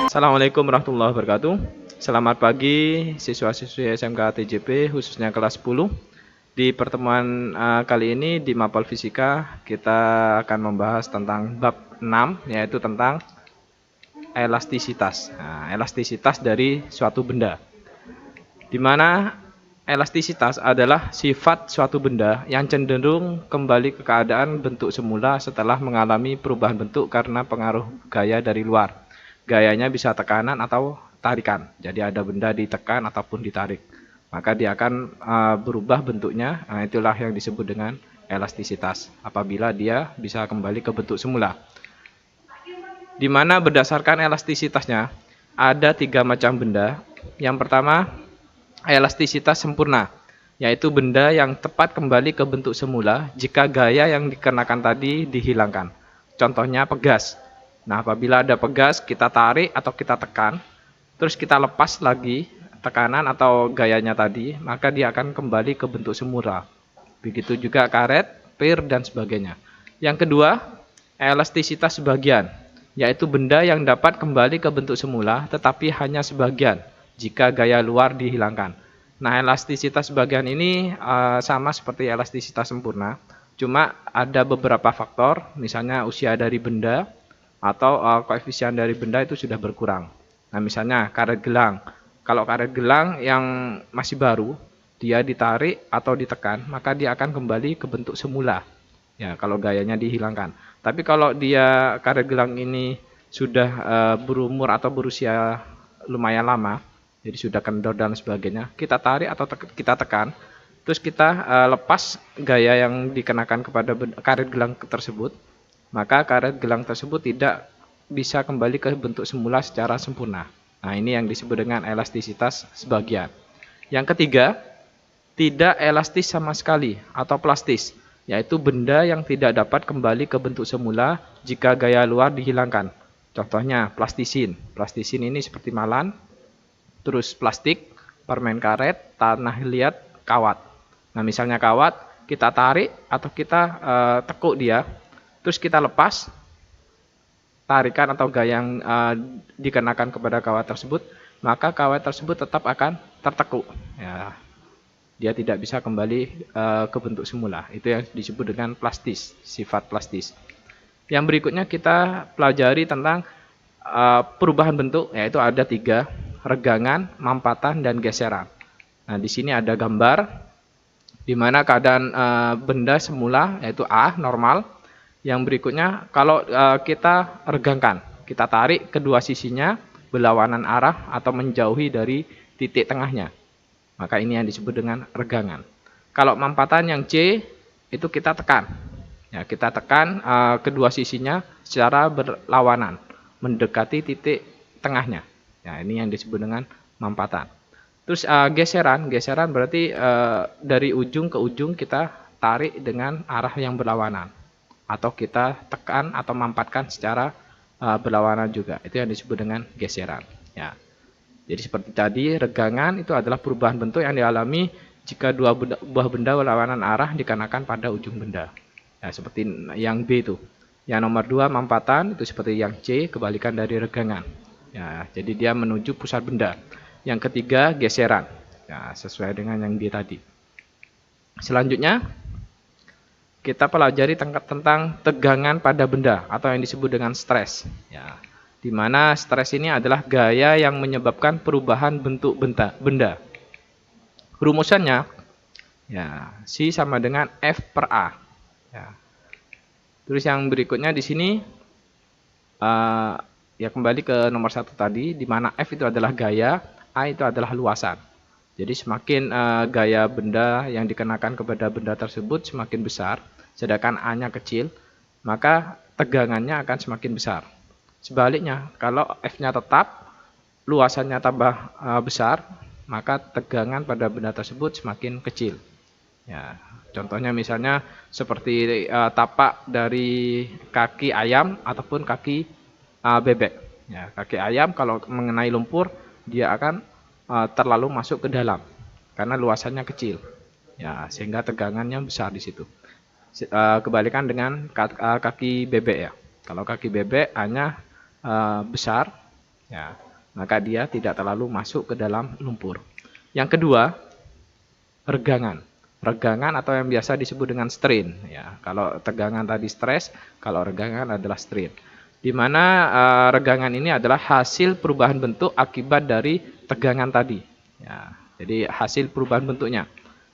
Assalamualaikum warahmatullahi wabarakatuh. Selamat pagi siswa-siswi SMK TJP khususnya kelas 10. Di pertemuan kali ini di Mapel Fisika kita akan membahas tentang bab 6 yaitu tentang elastisitas. Nah, elastisitas dari suatu benda. Di mana elastisitas adalah sifat suatu benda yang cenderung kembali ke keadaan bentuk semula setelah mengalami perubahan bentuk karena pengaruh gaya dari luar. Gayanya bisa tekanan atau tarikan. Jadi ada benda ditekan ataupun ditarik. Maka dia akan berubah bentuknya. Nah, itulah yang disebut dengan elastisitas. Apabila dia bisa kembali ke bentuk semula. Di mana berdasarkan elastisitasnya ada 3 macam benda. Yang pertama, elastisitas sempurna, yaitu benda yang tepat kembali ke bentuk semula jika gaya yang dikenakan tadi dihilangkan. Contohnya pegas. Nah, apabila ada pegas, kita tarik atau kita tekan, terus kita lepas lagi tekanan atau gayanya tadi, maka dia akan kembali ke bentuk semula. Begitu juga karet, pir, dan sebagainya. Yang kedua, elastisitas sebagian, yaitu benda yang dapat kembali ke bentuk semula tetapi hanya sebagian jika gaya luar dihilangkan. Nah, elastisitas sebagian ini sama seperti elastisitas sempurna, cuma ada beberapa faktor, misalnya usia dari benda atau koefisien dari benda itu sudah berkurang. Nah, misalnya karet gelang. Kalau karet gelang yang masih baru, dia ditarik atau ditekan, maka dia akan kembali ke bentuk semula. Ya, kalau gayanya dihilangkan. Tapi kalau dia karet gelang ini sudah berumur atau berusia lumayan lama, jadi sudah kendor dan sebagainya, kita tarik atau kita tekan, terus kita lepas gaya yang dikenakan kepada karet gelang tersebut, maka karet gelang tersebut tidak bisa kembali ke bentuk semula secara sempurna. Nah, ini yang disebut dengan elastisitas sebagian. Yang ketiga, tidak elastis sama sekali atau plastis, yaitu benda yang tidak dapat kembali ke bentuk semula jika gaya luar dihilangkan. Contohnya plastisin. Plastisin ini seperti malan, terus plastik, permen karet, tanah liat, kawat. Nah, misalnya kawat, kita tarik atau kita tekuk dia, terus kita lepas, tarikan atau gaya yang dikenakan kepada kawat tersebut, maka kawat tersebut tetap akan tertekuk. Ya, dia tidak bisa kembali ke bentuk semula. Itu yang disebut dengan plastis, sifat plastis. Yang berikutnya kita pelajari tentang perubahan bentuk, yaitu ada 3, regangan, mampatan, dan geseran. Nah, di sini ada gambar di mana keadaan benda semula yaitu A normal. Yang berikutnya kalau kita regangkan, kita tarik kedua sisinya berlawanan arah atau menjauhi dari titik tengahnya. Maka ini yang disebut dengan regangan. Kalau mampatan yang C itu kita tekan. Ya, kita tekan kedua sisinya secara berlawanan, mendekati titik tengahnya. Ya, ini yang disebut dengan mampatan. Terus geseran berarti dari ujung ke ujung kita tarik dengan arah yang berlawanan, atau kita tekan atau mampatkan secara berlawanan juga. Itu yang disebut dengan geseran. Ya. Jadi seperti tadi, regangan itu adalah perubahan bentuk yang dialami jika dua buah benda berlawanan arah dikenakan pada ujung benda. Ya, seperti yang B itu. Yang nomor 2 mampatan itu seperti yang C, kebalikan dari regangan. Ya, jadi dia menuju pusat benda. Yang ketiga geseran. Ya, sesuai dengan yang B tadi. Selanjutnya kita pelajari tentang tegangan pada benda atau yang disebut dengan stres. Ya, di mana stres ini adalah gaya yang menyebabkan perubahan bentuk benda. Rumusannya, ya, C sama dengan F per A. Ya. Terus yang berikutnya di sini, ya kembali ke nomor 1 tadi, di mana F itu adalah gaya, A itu adalah luasan. Jadi semakin gaya benda yang dikenakan kepada benda tersebut semakin besar, sedangkan A-nya kecil, maka tegangannya akan semakin besar. Sebaliknya, kalau F-nya tetap, luasannya tambah besar, maka tegangan pada benda tersebut semakin kecil. Ya, contohnya misalnya seperti tapak dari kaki ayam ataupun kaki bebek. Ya, kaki ayam kalau mengenai lumpur, dia akan terlalu masuk ke dalam karena luasannya kecil. Ya, sehingga tegangannya besar di situ. Kebalikan dengan kaki bebek ya. Kalau kaki bebek hanya besar, Ya, maka dia tidak terlalu masuk ke dalam lumpur. Yang kedua, regangan. Regangan atau yang biasa disebut dengan strain. Ya, kalau tegangan tadi stres, kalau regangan adalah strain. Di mana regangan ini adalah hasil perubahan bentuk akibat dari tegangan tadi. Ya, jadi hasil perubahan bentuknya.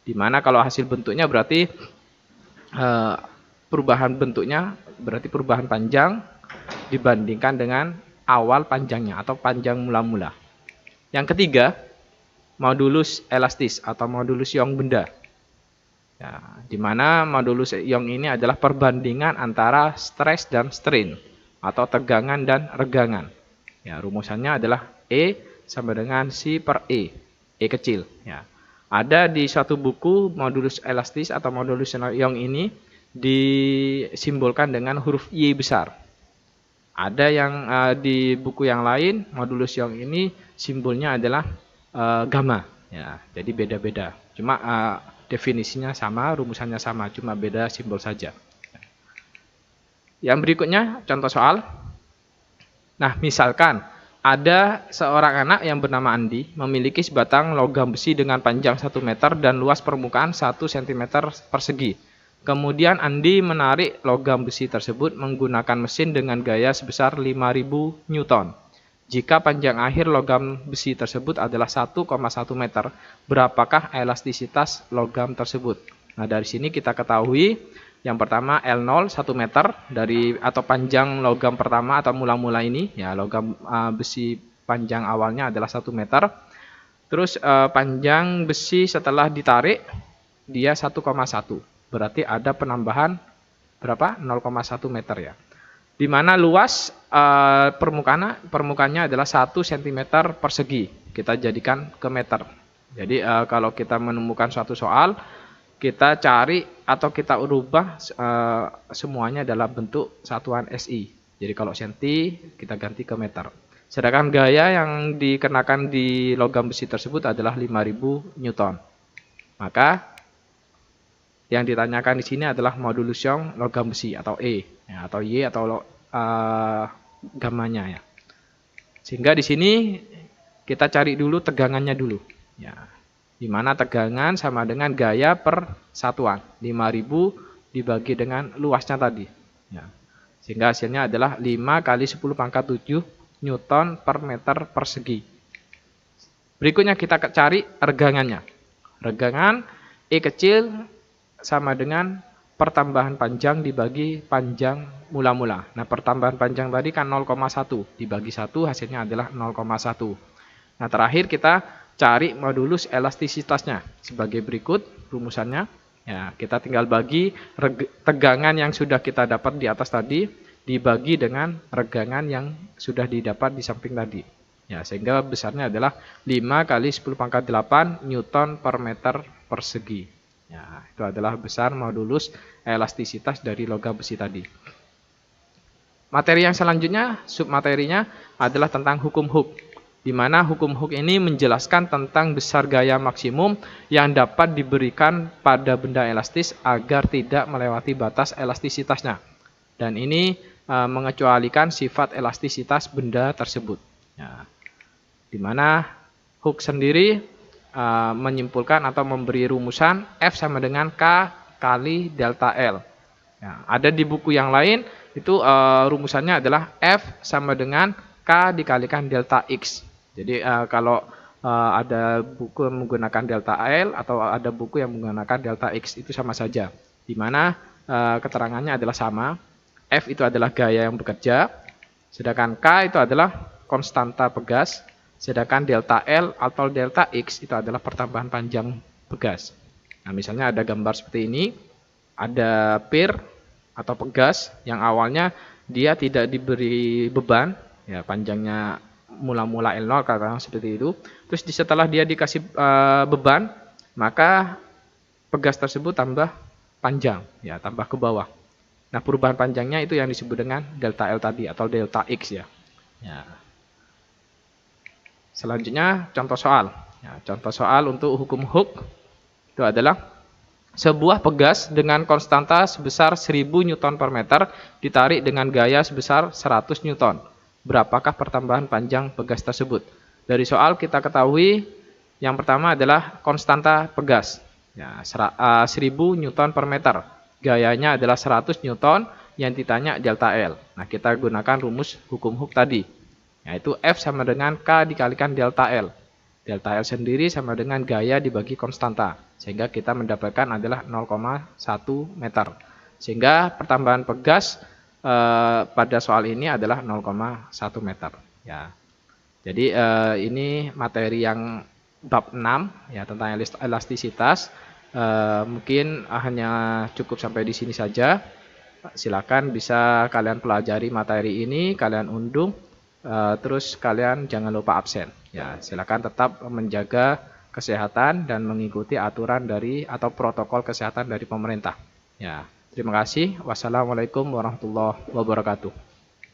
Di mana kalau hasil bentuknya berarti perubahan bentuknya berarti perubahan panjang dibandingkan dengan awal panjangnya atau panjang mula-mula. Yang ketiga, modulus elastis atau modulus Young benda. Ya, di mana modulus Young ini adalah perbandingan antara stres dan strain atau tegangan dan regangan. Ya, rumusannya adalah E sama dengan C per E kecil. Ya. Ada di suatu buku modulus elastis atau modulus Young ini disimbolkan dengan huruf Y besar. Ada yang di buku yang lain modulus Young ini simbolnya adalah gamma. Ya, jadi beda-beda. Cuma definisinya sama, rumusannya sama, cuma beda simbol saja. Yang berikutnya contoh soal. Nah, misalkan ada seorang anak yang bernama Andi memiliki sebatang logam besi dengan panjang 1 meter dan luas permukaan 1 cm persegi. Kemudian Andi menarik logam besi tersebut menggunakan mesin dengan gaya sebesar 5000 Newton. Jika panjang akhir logam besi tersebut adalah 1,1 meter, berapakah elastisitas logam tersebut? Nah, dari sini kita ketahui yang pertama L0 1 meter dari atau panjang logam pertama atau mula-mula ini, ya logam besi panjang awalnya adalah 1 meter. Terus panjang besi setelah ditarik dia 1,1. Berarti ada penambahan berapa? 0,1 meter ya. Di mana luas permukaannya adalah 1 cm persegi. Kita jadikan ke meter. Jadi kalau kita menemukan suatu soal, kita cari atau kita ubah semuanya dalam bentuk satuan SI. Jadi kalau senti kita ganti ke meter. Sedangkan gaya yang dikenakan di logam besi tersebut adalah 5000 Newton. Maka yang ditanyakan di sini adalah modulus Young logam besi atau E ya, atau Y atau gammanya ya. Sehingga di sini kita cari dulu tegangannya dulu ya. Di mana tegangan sama dengan gaya per satuan 5000 dibagi dengan luasnya tadi ya. Sehingga hasilnya adalah 5 kali 10 pangkat 7 Newton per meter persegi. Berikutnya kita cari regangannya. Regangan E kecil sama dengan pertambahan panjang dibagi panjang mula-mula. Nah, pertambahan panjang tadi kan 0,1. Dibagi 1 hasilnya adalah 0,1. Nah, terakhir kita cari modulus elastisitasnya. Sebagai berikut rumusannya. Ya, kita tinggal bagi tegangan yang sudah kita dapat di atas tadi dibagi dengan regangan yang sudah didapat di samping tadi. Ya, sehingga besarnya adalah 5 kali 10 pangkat 8 Newton per meter persegi. Ya, itu adalah besar modulus elastisitas dari logam besi tadi. Materi yang selanjutnya, submaterinya adalah tentang hukum Hooke. Di mana hukum Hooke ini menjelaskan tentang besar gaya maksimum yang dapat diberikan pada benda elastis agar tidak melewati batas elastisitasnya. Dan ini mengecualikan sifat elastisitas benda tersebut. Ya, di mana Hooke sendiri menyimpulkan atau memberi rumusan F sama dengan K kali delta L. Ya, ada di buku yang lain itu rumusannya adalah F sama dengan K dikalikan delta X. Jadi kalau ada buku yang menggunakan delta L atau ada buku yang menggunakan delta X itu sama saja. Di mana keterangannya adalah sama. F itu adalah gaya yang bekerja, sedangkan K itu adalah konstanta pegas. Sedangkan delta L atau delta X itu adalah pertambahan panjang pegas. Nah, misalnya ada gambar seperti ini. Ada pir atau pegas yang awalnya dia tidak diberi beban. Ya, panjangnya mula-mula L0 katakan seperti itu. Terus setelah dia dikasih beban, maka pegas tersebut tambah panjang. Ya, tambah ke bawah. Nah, perubahan panjangnya itu yang disebut dengan delta L tadi atau delta X ya. Ya. Selanjutnya contoh soal. Ya, contoh soal untuk hukum Hooke itu adalah sebuah pegas dengan konstanta sebesar 1000 Newton per meter ditarik dengan gaya sebesar 100 Newton. berapakah pertambahan panjang pegas tersebut. Dari soal kita ketahui yang pertama adalah konstanta pegas. Ya, 1000 Newton per meter. Gayanya adalah 100 Newton, yang ditanya delta L. Nah, kita gunakan rumus hukum Hooke tadi, yaitu F sama dengan K dikalikan delta L. Delta L sendiri sama dengan gaya dibagi konstanta, sehingga kita mendapatkan adalah 0,1 meter. Sehingga pertambahan pegas pada soal ini adalah 0,1 meter. Ya. Jadi ini materi yang bab 6 ya, tentang elastisitas. Mungkin hanya cukup sampai di sini saja. Silakan bisa kalian pelajari materi ini, kalian unduh, terus kalian jangan lupa absen. Ya, silakan tetap menjaga kesehatan dan mengikuti aturan dari atau protokol kesehatan dari pemerintah. Ya, terima kasih. Wassalamualaikum warahmatullahi wabarakatuh.